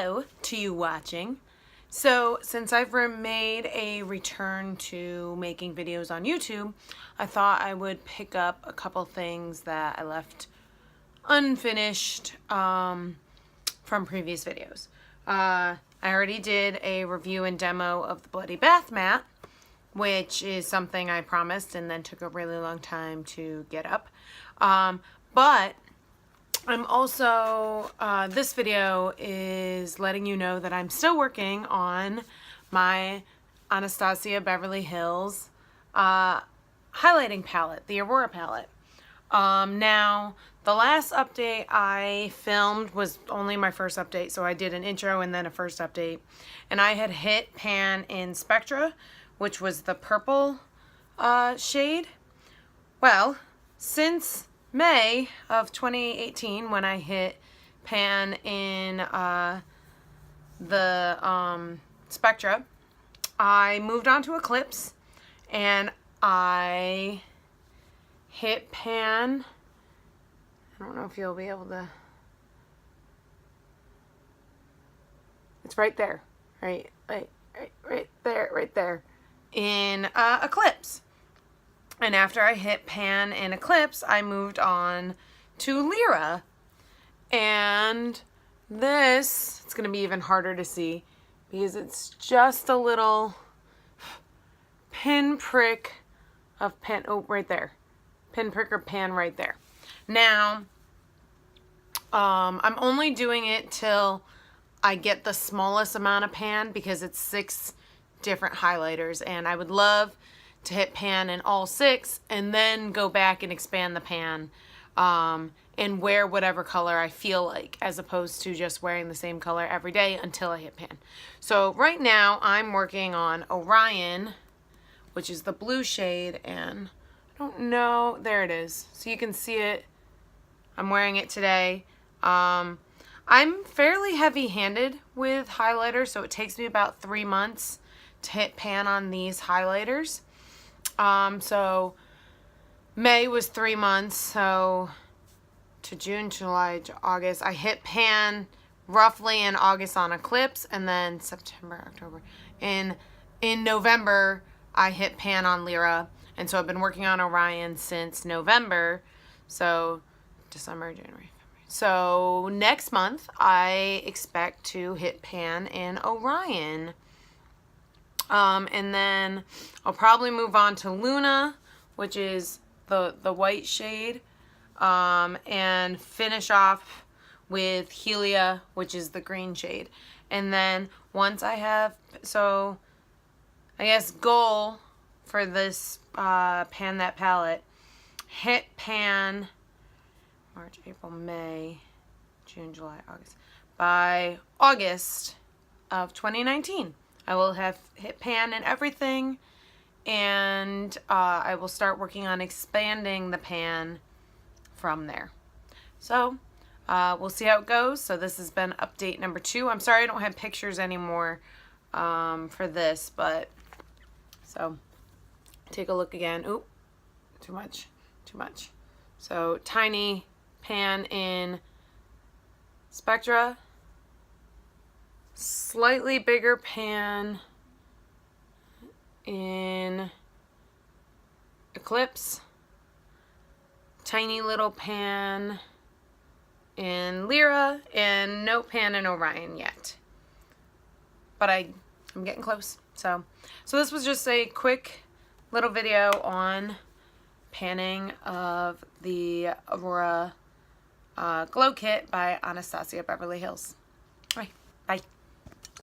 hello to you watching. So since I've made a return to making videos on YouTube, I thought I would pick up a couple things that I left unfinished from previous videos. I already did a review and demo of the Bloody Bath mat, which is something I promised and then took a really long time to get up. But I'm also, this video is letting you know that I'm still working on my Anastasia Beverly Hills highlighting palette, the Aurora palette. Now, the last update I filmed was only my first update, so I did an intro and then a first update. And I had hit pan in Spectra, which was the purple shade. Well, since May of 2018, when I hit pan in the Spectra, I moved on to Eclipse, and I hit pan. I don't know if you'll be able to. It's right there, right there in Eclipse. And after I hit pan in Eclipse, I moved on to Lyra. And this, it's going to be even harder to see because it's just a little pinprick of pan, oh, right there. Pinprick or pan right there. Now, I'm only doing it till I get the smallest amount of pan because it's 6 different highlighters. And I would love to hit pan in all 6 and then go back and expand the pan and wear whatever color I feel like, as opposed to just wearing the same color every day until I hit pan. So right now I'm working on Orion, which is the blue shade, and I don't know, there it is. So you can see it. I'm wearing it today. I'm fairly heavy-handed with highlighters, so it takes me about 3 months to hit pan on these highlighters. So May was 3 months, so to June, July, to August. I hit pan roughly in August on Eclipse, and then September, October. In November, I hit pan on Lyra, and so I've been working on Orion since November, so December, January, February. So next month, I expect to hit pan in Orion. And then I'll probably move on to Luna, which is the white shade, and finish off with Helia, which is the green shade. And then once I have, so I guess goal for this pan that palette, hit pan March, April, May, June, July, August. By August of 2019. I will have hit pan and everything, and I will start working on expanding the pan from there. So we'll see how it goes. So this has been update number 2. I'm sorry I don't have pictures anymore for this, but so take a look again. Oop, too much. So tiny pan in Spectra. Slightly bigger pan in Eclipse, tiny little pan in Lyra, and no pan in Orion yet. But I'm getting close. So this was just a quick little video on panning of the Aurora Glow Kit by Anastasia Beverly Hills. All right, bye.